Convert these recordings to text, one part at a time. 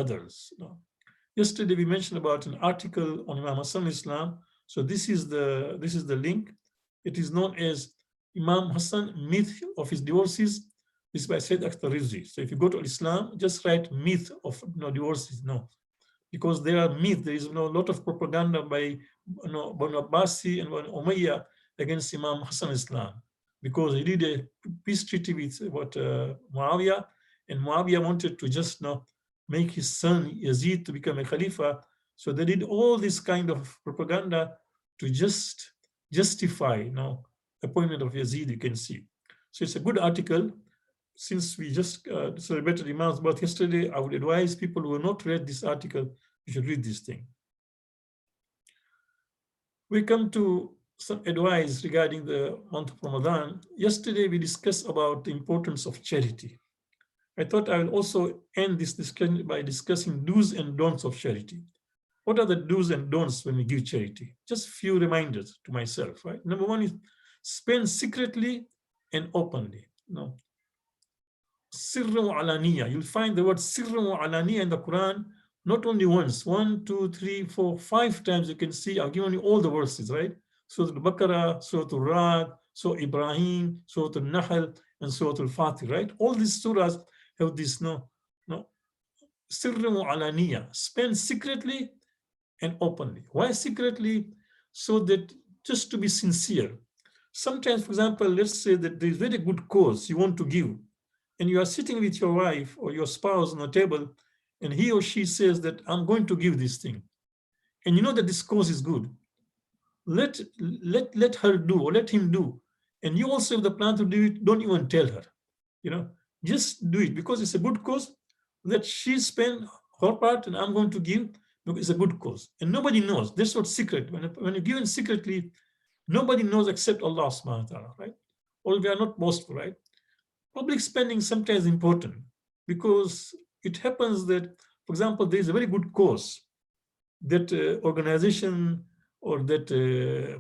others. Yesterday we mentioned about an article on Imam Hassan Islam. So this is the link. It is known as Imam Hassan Myth of His Divorces. This is by Said Akhtar Rizvi. So if you go to Islam, just write myth of divorces. No, because there are myths. There is a lot of propaganda by Banu Abbasi and Banu Umayyah against Imam Hassan Islam, because he did a peace treaty with Muawiyah, and Muawiyah wanted to just make his son Yazid to become a Khalifa. So they did all this kind of propaganda to just justify appointment of Yazid, you can see. So it's a good article. Since we just celebrated Imam's birth yesterday, I would advise people who have not read this article, you should read this thing. We come to some advice regarding the month of Ramadan. Yesterday, we discussed about the importance of charity. I thought I will also end this discussion by discussing do's and don'ts of charity. What are the do's and don'ts when we give charity? Just a few reminders to myself, right? Number one is spend secretly and openly. Sirra wa alaniya. You'll find the word sirra wa alaniya in the Quran not only once, 1, 2, 3, 4, 5 times. You can see I've given you all the verses, right? Surah Al-Baqarah, Surah Al-Ra'd, Surah Ibrahim, Surah Al-Nahl, and Surah Al-Fatih, right? All these surahs have this sirra wa alaniya. Spend secretly and openly. Why secretly? So that just to be sincere. Sometimes, for example, let's say that there is very good cause you want to give, and you are sitting with your wife or your spouse on a table, and he or she says that I'm going to give this thing, and you know that this cause is good. Let her do, or let him do, and you also have the plan to do it. Don't even tell her, just do it because it's a good cause. Let she spend her part, and I'm going to give because it's a good cause, and nobody knows. That's what secret. When you give it secretly, nobody knows except Allah subhanahu wa ta'ala, right? Or we are not boastful, right? Public spending is sometimes important because it happens that, for example, there is a very good cause that organization or that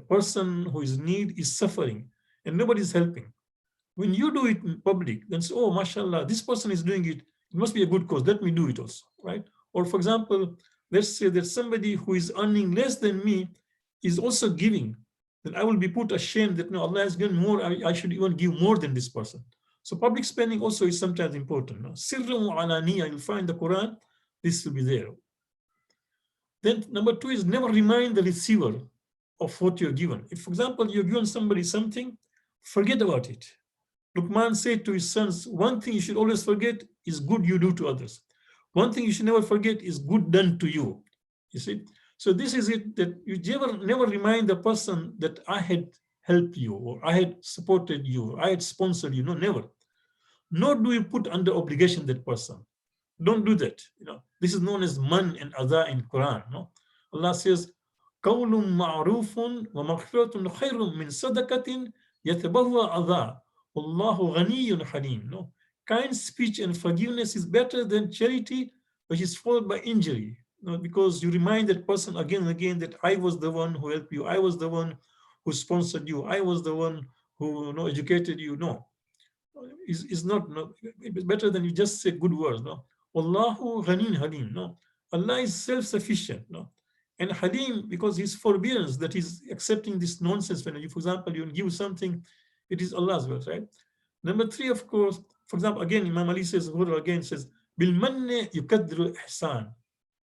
person who is in need is suffering and nobody is helping. When you do it in public, then say, oh, mashallah, this person is doing it. It must be a good cause. Let me do it also, right? Or for example, let's say that somebody who is earning less than me is also giving. Then I will be put ashamed that no, Allah has given more. I should even give more than this person. So public spending also is sometimes important. Sirrun wa alaniya, you'll find the Quran, this will be there. Then number 2 is never remind the receiver of what you're given. If, for example, you're given somebody something, forget about it. Luqman said to his sons, one thing you should always forget is good you do to others. One thing you should never forget is good done to you. You see? So this is it, that you never remind the person that I had helped you, or I had supported you, or I had sponsored you. No, never. Nor do you put under obligation that person. Don't do that. This is known as man and adha in Quran. Allah says, قَوْلٌ مَعْرُوفٌ وَمَغْفِرَةٌ خَيْرٌ مِّن صَدَقَةٍ يَتَبَوَّأُ عَذَا وَاللَّهُ غَنِيٌّ حَلِيمٌ. Kind speech and forgiveness is better than charity, which is followed by injury. Because you remind that person again and again that I was the one who helped you, I was the one who sponsored you, I was the one who educated you. No, it's not. No, it's better than you just say good words. No, Wallahu Ghanin Halim. No, Allah is self-sufficient. No, and Halim because His forbearance, that He's accepting this nonsense. When you, for example, you give something, it is Allah's word, right? Number 3, of course, for example, again, Imam Ali says, again says, Bil manne yukadru ihsan.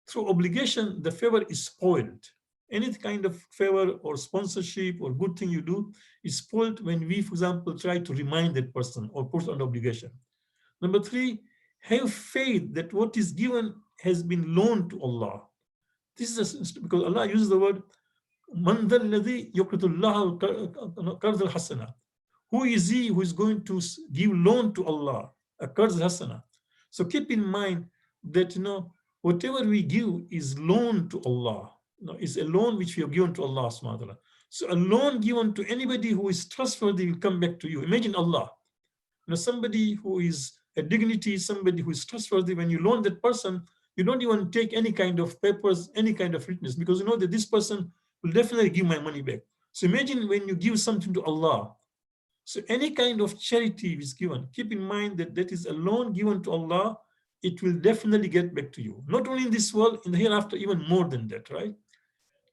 Through obligation, the favor is spoiled. Any kind of favor or sponsorship or good thing you do is spoiled when we, for example, try to remind that person or put on obligation. Number 3, have faith that what is given has been loaned to Allah. This is because Allah uses the word Man dhal ladhi yuqridullah qarz al-hasana. Who is he who is going to give loan to Allah, a qarz al-hasana? So keep in mind that whatever we give is loan to Allah. It's a loan which we have given to Allah subhanahu wa ta'ala. So a loan given to anybody who is trustworthy will come back to you. Imagine Allah. Somebody who is a dignity, somebody who is trustworthy, when you loan that person, you don't even take any kind of papers, any kind of witness, because you know that this person will definitely give my money back. So imagine when you give something to Allah. So any kind of charity is given, keep in mind that that is a loan given to Allah, it will definitely get back to you. Not only in this world, in the hereafter, even more than that, right?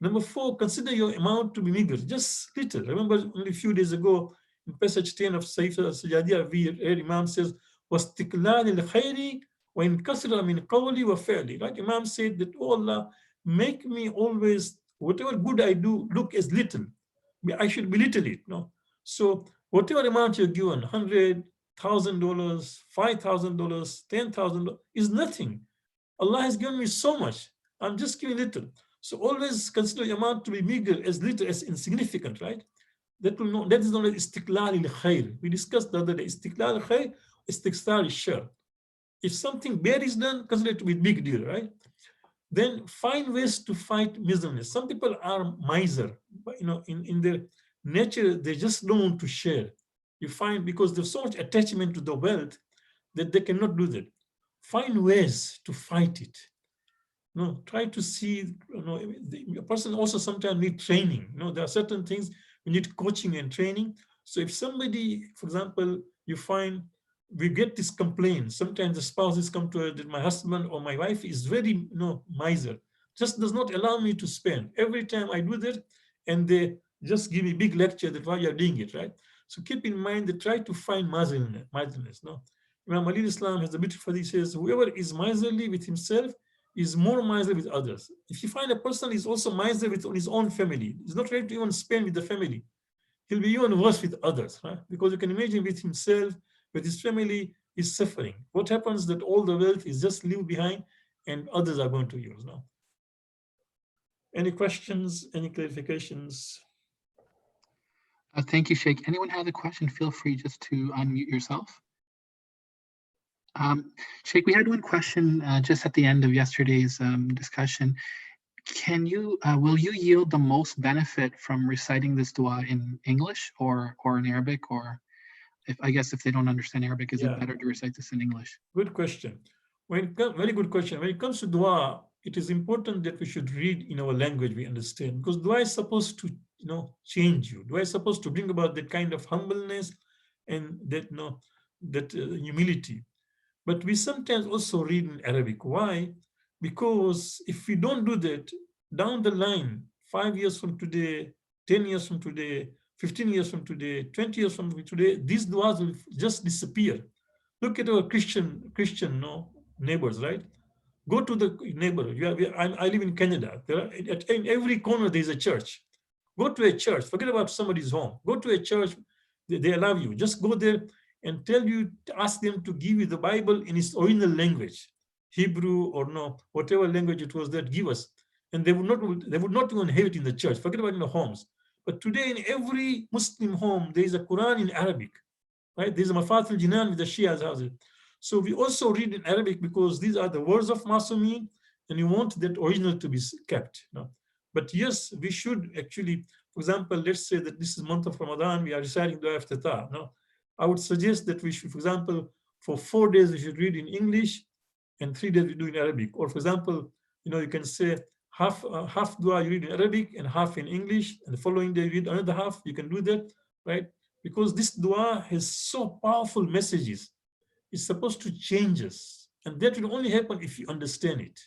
Number 4, consider your amount to be meager, just little. Remember only a few days ago in passage 10 of Saif al-Sajadiyah, we read Imam says, وَاسْتِقْلَالِ الْخَيْرِ وَإِنْ كَسْرَ مِنْ قَوْلِ وَفِعْلِ. Right? Imam said that, oh Allah, make me always, whatever good I do, look as little. I should belittle it. No? So whatever amount you're given, $100,000, $5,000, $10,000, is nothing. Allah has given me so much. I'm just giving little. So always consider your amount to be meager, as little, as insignificant, right? That is known as istiqlal al-khair. We discussed the other day, istiqlal al-khair, istiqsar al-shar. If something bad is done, consider it to be a big deal, right? Then find ways to fight miserliness. Some people are miser, but in their nature, they just don't want to share. You find, because there's so much attachment to the wealth that they cannot do that. Find ways to fight it. No, try to see, a person also sometimes needs training. There are certain things we need coaching and training. So if somebody, for example, you find we get this complaint, sometimes the spouses come to her that my husband or my wife is very, miser, just does not allow me to spend. Every time I do that, and they just give me a big lecture that why you're doing it, right? So keep in mind that try to find miserliness. No, Imam Ali Islam has a beautiful, he says, whoever is miserly with himself is more miserly with others. If you find a person is also miserly with his own family, he's not ready to even spend with the family, he'll be even worse with others, right? Because you can imagine with himself, with his family, is suffering. What happens that all the wealth is just leave behind and others are going to use now. Any questions, any clarifications? Thank you, Sheikh. Anyone have a question, feel free just to unmute yourself. Sheikh, we had one question just at the end of yesterday's discussion. Will you yield the most benefit from reciting this dua in English or in Arabic? Or I guess if they don't understand Arabic, is it better to recite this in English? Good question. Very good question. When it comes to dua, it is important that we should read in our language we understand, because dua is supposed to, change you. Dua is supposed to bring about that kind of humbleness and that, humility. But we sometimes also read in Arabic. Why? Because if we don't do that, down the line, 5 years from today, 10 years from today, 15 years from today, 20 years from today, these duas will just disappear. Look at our Christian neighbors, right? Go to the neighborhood. I live in Canada. In every corner, there's a church. Go to a church. Forget about somebody's home. Go to a church. They allow you. Just go there and ask them to give you the Bible in its original language, Hebrew or whatever language it was that give us. And they would not even have it in the church. Forget about in the homes. But today in every Muslim home, there is a Quran in Arabic, right? There's a Mafath al-Jinan with the Shias houses. So we also read in Arabic because these are the words of Masumeen, and you want that original to be kept. But yes, we should actually, for example, let's say that this is month of Ramadan, we are reciting Dua Iftatah. I would suggest that we should, for example, for 4 days, we should read in English and 3 days we do in Arabic. Or for example, you can say half dua you read in Arabic and half in English, and the following day you read another half. You can do that, right? Because this dua has so powerful messages. It's supposed to change us. And that will only happen if you understand it.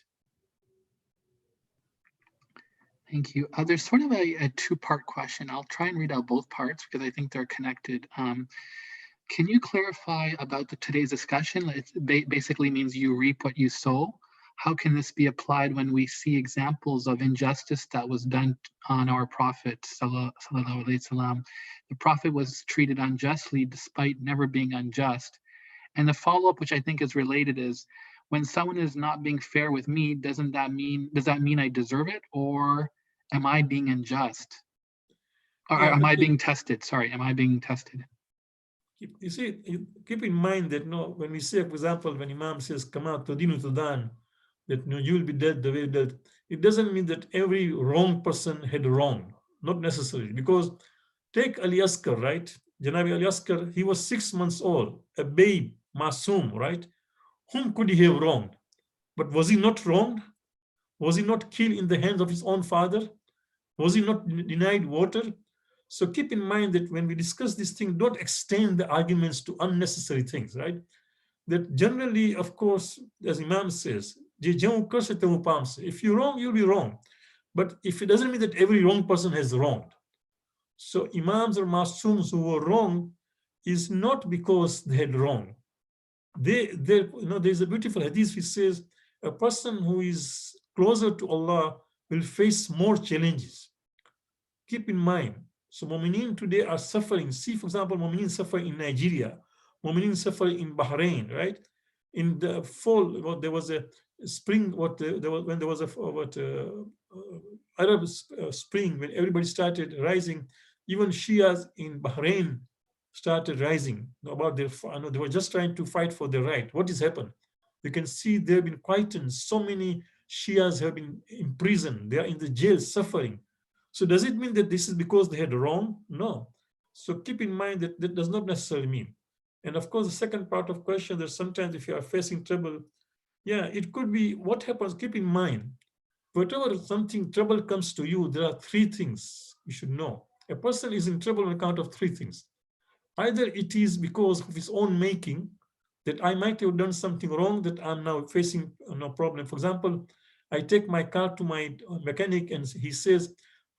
Thank you. There's sort of a two-part question. I'll try and read out both parts because I think they're connected. Can you clarify about today's discussion? It basically means you reap what you sow. How can this be applied when we see examples of injustice that was done on our Prophet, sallallahu alaihi wasallam? The Prophet was treated unjustly despite never being unjust. And the follow-up, which I think is related, is when someone is not being fair with me, does that mean I deserve it, or am I being unjust? Or am I being tested? Sorry, am I being tested? You see, keep in mind that when we say, for example, when Imam says, "Kama tudinu tudan," that you will be dead the way you dead, it doesn't mean that every wrong person had wrong. Not necessarily, because take Ali Asghar, right? Janabi Ali Asghar, he was 6 months old, a babe, Masoom, right? Whom could he have wronged? But was he not wronged? Was he not killed in the hands of his own father? Was he not denied water? So keep in mind that when we discuss this thing, don't extend the arguments to unnecessary things, right? that generally, of course, as Imam says, if you're wrong, you'll be wrong. But if it doesn't mean that every wrong person has wronged. So Imams or Masums who were wrong is not because they had wrong. There's a beautiful hadith which says a person who is closer to Allah will face more challenges. Keep in mind, so Mu'mineen today are suffering. See, for example, Mu'mineen suffer in Nigeria, Mu'mineen suffer in Bahrain, right? In the fall, there was a spring, when there was a Arab spring, when everybody started rising, even Shias in Bahrain started rising about their, they were just trying to fight for their right. What has happened? You can see they've been quietened. So many Shias have been imprisoned. They are in the jail suffering. So does it mean that this is because they had wrong? No. So keep in mind that that does not necessarily mean. And of course, the second part of question, that sometimes if you are facing trouble, yeah, it could be what happens. Keep in mind, whatever trouble comes to you, there are three things you should know. A person is in trouble on account of three things. Either it is because of his own making, that I might have done something wrong that I'm now facing no problem. For example, I take my car to my mechanic and he says,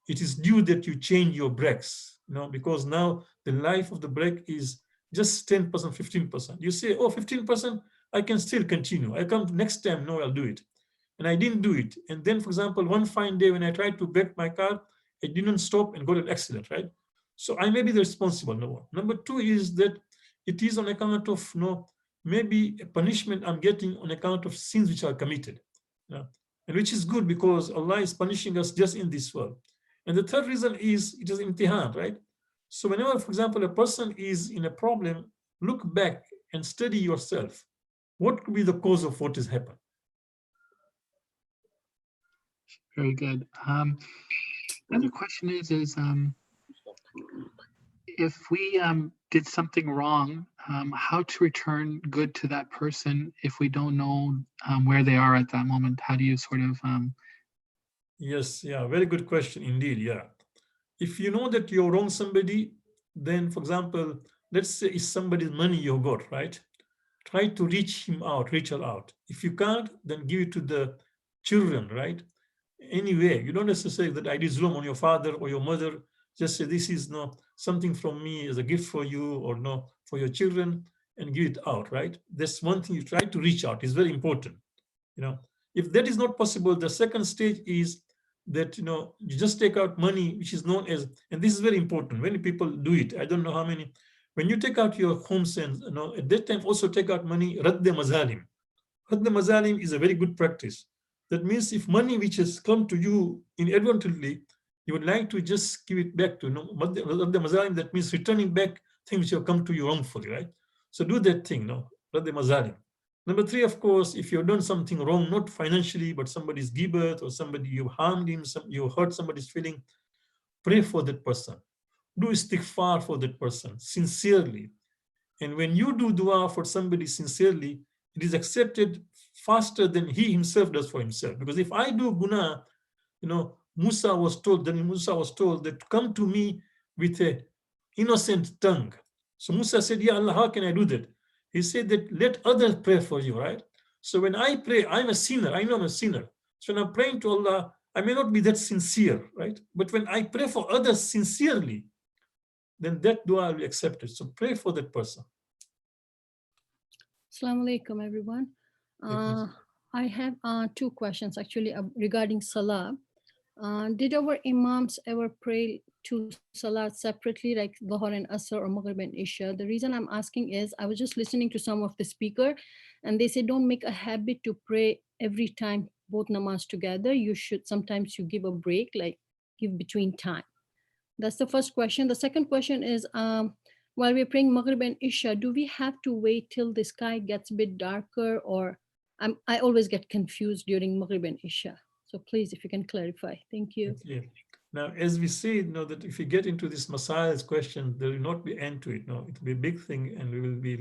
it is due that you change your brakes, because now the life of the brake is just 10%, 15%. You say, oh, 15%, I can still continue. I come next time, no, I'll do it. And I didn't do it. And then, for example, one fine day when I tried to brake my car, it didn't stop and got an accident, right? So I may be the responsible, number one. Number two is that it is on account of maybe a punishment I'm getting on account of sins which are committed. And which is good because Allah is punishing us just in this world. And the third reason is it is imtihan, right? So whenever, for example, a person is in a problem, look back and study yourself. What could be the cause of what has happened? Very good. Another question is if we did something wrong, how to return good to that person if we don't know where they are at that moment? How do you sort of? Yes, yeah, very good question indeed. Yeah, if you know that you wrong somebody, then, for example, let's say it's somebody's money you got, right? Try to reach him out, reach her out. If you can't, then give it to the children, right? Anyway, you don't necessarily say that I did zulm on your father or your mother. Just say this is something from me as a gift for you, or for your children, and give it out, right? That's one thing. You try to reach out. It's very important. If that is not possible, the second stage is that you just take out money, which is known as, and this is very important. Many people do it. I don't know how many. When you take out your home sense, at that time also take out money, radd mazalim. Radd mazalim is a very good practice. That means if money which has come to you inadvertently, you would like to just give it back to radd mazalim. That means returning back things which have come to you wrongfully, right? So do that thing, radd mazalim. Number three, of course, if you've done something wrong, not financially, but somebody's gibbat or somebody you harmed him, you hurt somebody's feeling, pray for that person. Do istighfar for that person sincerely. And when you do dua for somebody sincerely, it is accepted faster than he himself does for himself. Because if I do guna, Musa was told that come to me with a innocent tongue. So Musa said, yeah, Allah, how can I do that? He said that let others pray for you, right? So when I pray, I'm a sinner. I know I'm a sinner. So when I'm praying to Allah, I may not be that sincere, right? But when I pray for others sincerely, then that dua will be accepted. So pray for that person. Assalamu alaikum, everyone. I have two questions actually regarding Salah. Did our Imams ever pray two Salat separately, like Dhuhr and Asr or Maghrib and Isha? The reason I'm asking is I was just listening to some of the speaker and they say don't make a habit to pray every time both namaz together. You should sometimes you give a break, like give between time. That's the first question. The second question is while we're praying Maghrib and Isha, do we have to wait till the sky gets a bit darker, or I always get confused during Maghrib and Isha. So please, if you can clarify. Thank you. Okay. Now, as we say, that if we get into this Messiah's question, there will not be end to it. No, it will be a big thing, and we will be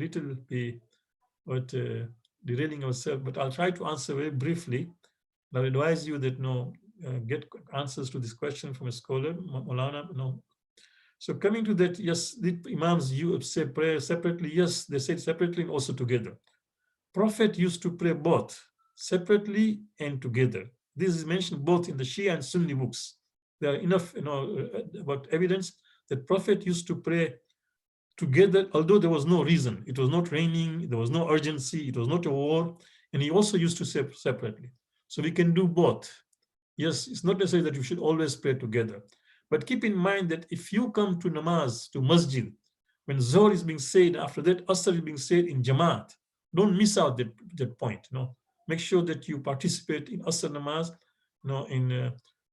derailing ourselves. But I'll try to answer very briefly. I'll advise you that get answers to this question from a scholar, Maulana. So coming to that, yes, the Imams you say prayer separately. Yes, they said separately and also together. Prophet used to pray both separately and together. This is mentioned both in the Shia and Sunni books. There are enough, about evidence that Prophet used to pray together, although there was no reason. It was not raining, there was no urgency, it was not a war, and he also used to say separately. So we can do both. Yes, it's not necessary that you should always pray together. But keep in mind that if you come to namaz, to masjid, when Zohar is being said, after that Asr is being said in Jamaat, don't miss out that point. Make sure that you participate in Asr namaz.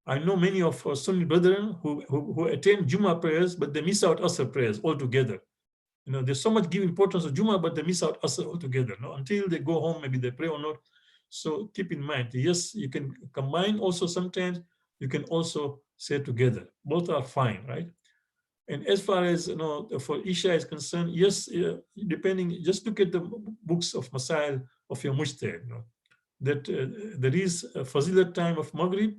I know many of our Sunni brethren who attend Jummah prayers, but they miss out Asr prayers altogether. There's so much give importance of Jummah, but they miss out Asr altogether. Until they go home, maybe they pray or not. So keep in mind, yes, you can combine also sometimes, you can also say together. Both are fine, right? And as far as, for Isha is concerned, yes, depending, just look at the books of Masail of your Mujtahid, that there is a Fazilat time of Maghrib,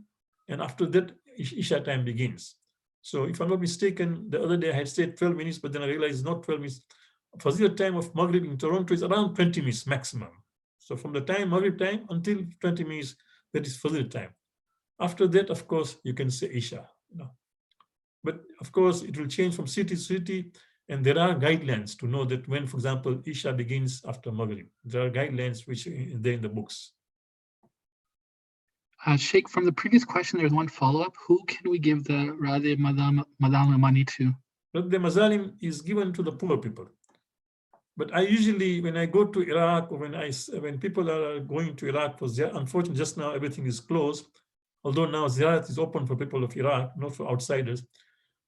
and after that, Isha time begins. So if I'm not mistaken, the other day I had said 12 minutes, but then I realized it's not 12 minutes. Fazilat time of Maghrib in Toronto is around 20 minutes maximum. So from the time, Maghrib time, until 20 minutes, that is Fajr time. After that, of course, you can say Isha. But of course, it will change from city to city, and there are guidelines to know that when, for example, Isha begins after Maghrib. There are guidelines which are there in the books. Sheikh, from the previous question, there's one follow-up. Who can we give the Radhe Madal money to? But the Mazalim is given to the poor people. But I usually, when I go to Iraq, or when people are going to Iraq for Ziyarat, unfortunately, just now everything is closed, although now Ziyarat is open for people of Iraq, not for outsiders.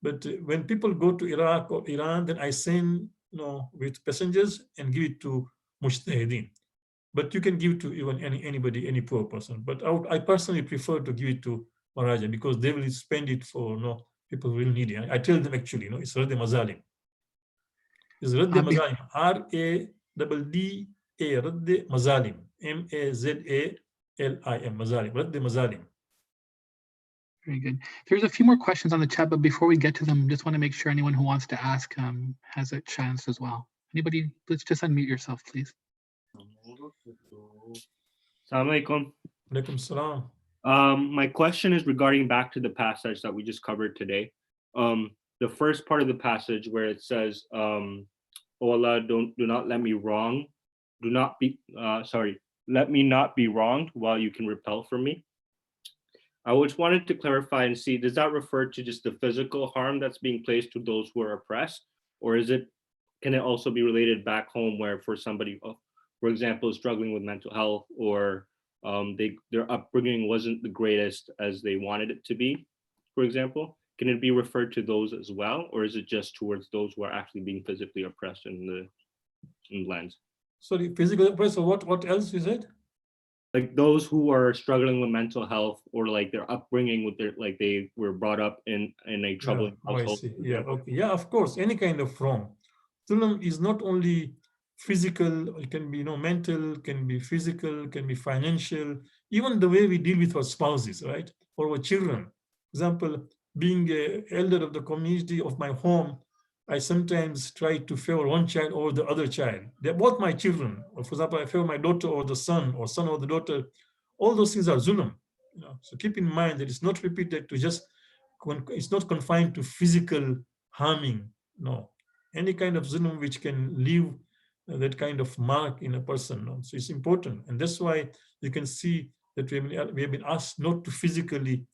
But when people go to Iraq or Iran, then I send, with passengers and give it to Mujtahideen. But you can give to even anybody, any poor person. But I personally prefer to give it to Maraja because they will spend it for people who will need it. I tell them actually, it's Radhe Mazalim. It's Radhe Mazalim, R-A-D-D-A, Radhe Mazalim, M-A-Z-A-L-I-M, Mazalim, Radhe Mazalim. Very good. There's a few more questions on the chat, but before we get to them, just want to make sure anyone who wants to ask has a chance as well. Anybody, let's just unmute yourself, please. Assalamu alaikum salam. My question is regarding back to the passage that we just covered today. The first part of the passage where it says, "Oh Allah, do not let me wrong, let me not be wronged while you can repel from me." I just wanted to clarify and see, does that refer to just the physical harm that's being placed to those who are oppressed, or can it also be related back home where for somebody, for example, is struggling with mental health, or their upbringing wasn't the greatest as they wanted it to be, for example? Can it be referred to those as well, or is it just towards those who are actually being physically oppressed in the lands? Sorry, physically oppressed, or what else is it? Like those who are struggling with mental health, or like their upbringing with they were brought up in a troubling household. I see. Yeah, okay. Yeah, of course, any kind of wrong. Zulm is not only physical, it can be mental, can be physical, can be financial, even the way we deal with our spouses, right? Or our children. For example, being an elder of the community of my home, I sometimes try to favor one child over the other child. They're both my children. Or for example, I favor my daughter or the son, or son or the daughter. All those things are zulm. So keep in mind that it's not repeated to it's not confined to physical harming. No, any kind of zulm which can leave that kind of mark in a person. No? So it's important, and that's why you can see that we have been asked not to physically,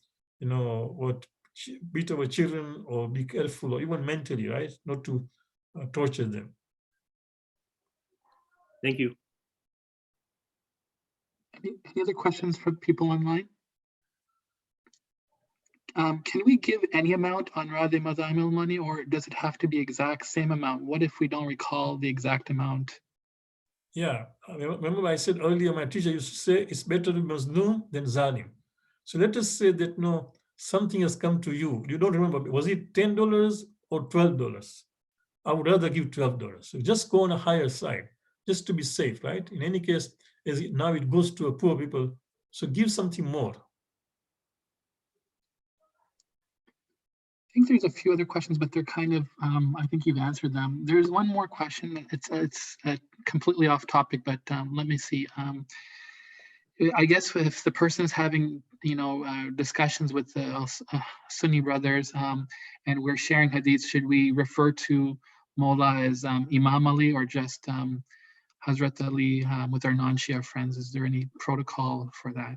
beat our children or be careful, or even mentally, right? Not to torture them. Thank you. Any other questions for people online? Can we give any amount on Radhe Madal money, or does it have to be exact same amount? What if we don't recall the exact amount? Yeah, remember I said earlier, my teacher used to say, it's better to be Mazloom than Zalim. So let us say that something has come to you. You don't remember, was it $10 or $12? I would rather give $12. So just go on a higher side, just to be safe, right? In any case, now it goes to a poor people, so give something more. I think think there's a few other questions, but they're kind of, I think you've answered them. There's one more question. It's completely off topic, but let me see. I guess if the person is having, discussions with the Sunni brothers, and we're sharing hadiths, should we refer to Mullah as Imam Ali or just Hazrat Ali with our non-Shia friends? Is there any protocol for that?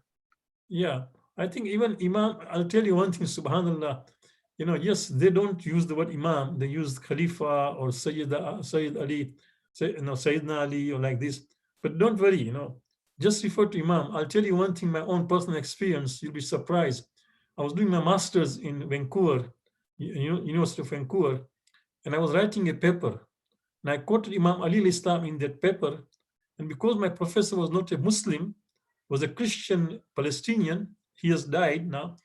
Yeah, I think even Imam, I'll tell you one thing, subhanAllah, yes, they don't use the word Imam, they use Khalifa or Sayyid Ali, Sayyidina Ali or like this. But don't worry, just refer to Imam. I'll tell you one thing, my own personal experience, you'll be surprised. I was doing my master's in Vancouver, University of Vancouver, and I was writing a paper. And I quoted Imam Ali al-Islam in that paper. And because my professor was not a Muslim, was a Christian Palestinian, he has died now.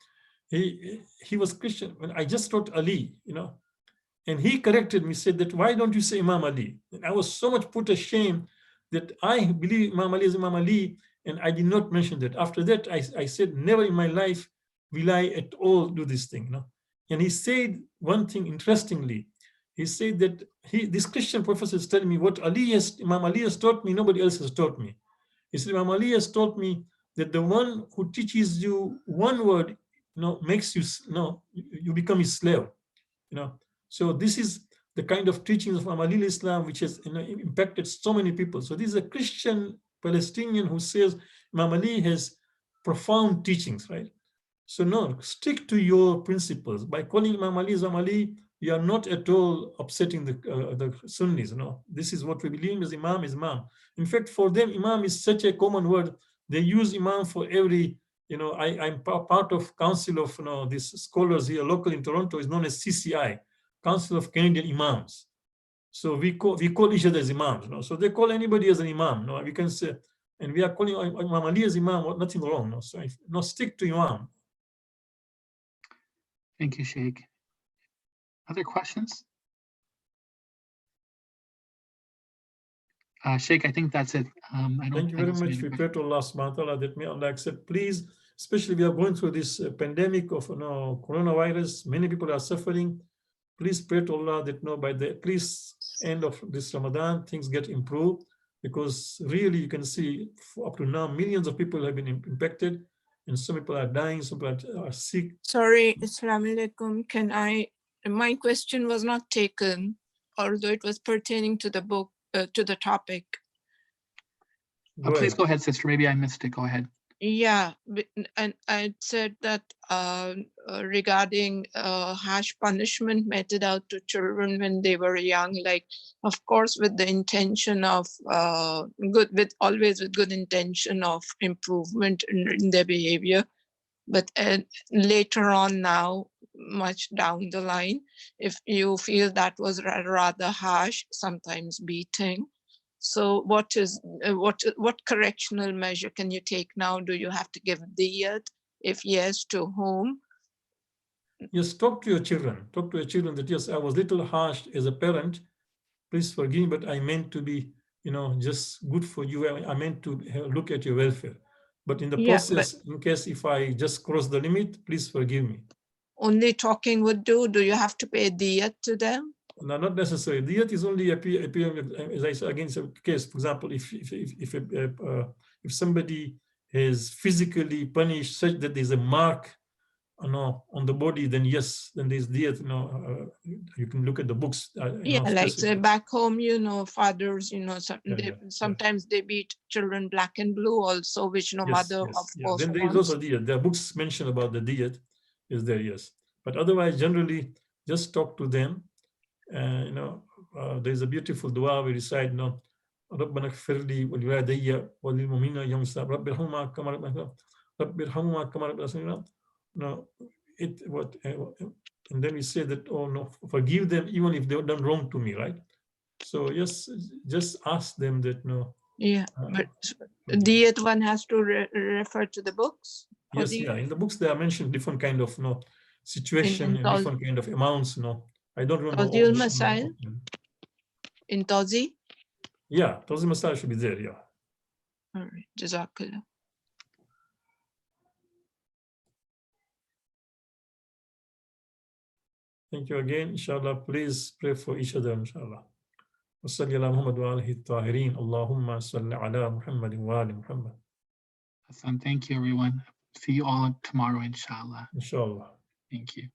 He was Christian. When I just wrote Ali, and he corrected me, said that, why don't you say Imam Ali? And I was so much put ashamed that I believe Imam Ali is Imam Ali, and I did not mention that. After that, I said, never in my life will I at all do this thing. And he said one thing interestingly. He said that this Christian professor is telling me what Imam Ali has taught me, nobody else has taught me. He said, Imam Ali has taught me that the one who teaches you one word, makes you, you become his slave. So this is the kind of teachings of Imam Ali al-Islam, which has impacted so many people. So this is a Christian Palestinian who says Imam Ali has profound teachings, right? So no, stick to your principles. By calling Imam Ali, you are not at all upsetting the Sunnis. This is what we believe is Imam is Imam. In fact, for them, Imam is such a common word. They use Imam for every, I'm part of council of these scholars here, local in Toronto, is known as CCI, Council of Canadian Imams. So we call each other as Imams. So they call anybody as an Imam. We can say, and we are calling Imam Ali as Imam, nothing wrong. So stick to Imam. Thank you, Sheikh. Other questions? Sheikh, I think that's it. Thank you very much. We pray to Allah subhanahu wa ta'ala that may Allah accept. Please, especially we are going through this pandemic of coronavirus. Many people are suffering. Please pray to Allah that by the at least end of this Ramadan, things get improved, because really you can see up to now, millions of people have been impacted, and some people are dying, some people are sick. Sorry, Assalamu alaikum. My question was not taken, although it was pertaining to the book, to the topic. Please go ahead, sister. Maybe I missed it. Go ahead. Yeah, and I said that regarding harsh punishment meted out to children when they were young, like, of course, with the intention of always with good intention of improvement in their behavior, but later on now, much down the line, if you feel that was rather harsh, sometimes beating. So what correctional measure can you take now? Do you have to give diyat? If yes, to whom? Yes, talk to your children. Talk to your children that, yes, I was a little harsh as a parent. Please forgive me, but I meant to be, just good for you. I meant to look at your welfare. But in the process, in case if I just cross the limit, please forgive me. Only talking would do? Do you have to pay diyat to them? No, not necessarily. Diyat is only as I said, against a case. For example, if somebody is physically punished such that there's a mark, on the body, then yes, then there's diyat. You can look at the books. Like say back home, fathers, sometimes they beat children black and blue also, which mother of course. Then there is also diyat. There are books mentioned about the diyat. Is there? Yes, but otherwise, generally, just talk to them. There's a beautiful dua we recite, ربنا اغفر لي ولوالدي وللمؤمنين يوم الحساب رب ارحمهما كما ربياني and then we say that, oh no, forgive them even if they've done wrong to me, right? So yes, just ask them that. But diyat one has to refer to the books. Yes, in the books they are mentioned different kind of situation and different kind of amounts. I don't remember. In Tozi? Yeah, Tozi Masail should be there, yeah. All right, Jazakallah. Thank you again. Inshallah, please pray for each other, inshallah. وصلي على محمد وآله الطاهرين اللهم صل على محمد وآل محمد. Hassan, thank you, everyone. See you all tomorrow, inshallah. Inshallah. Thank you.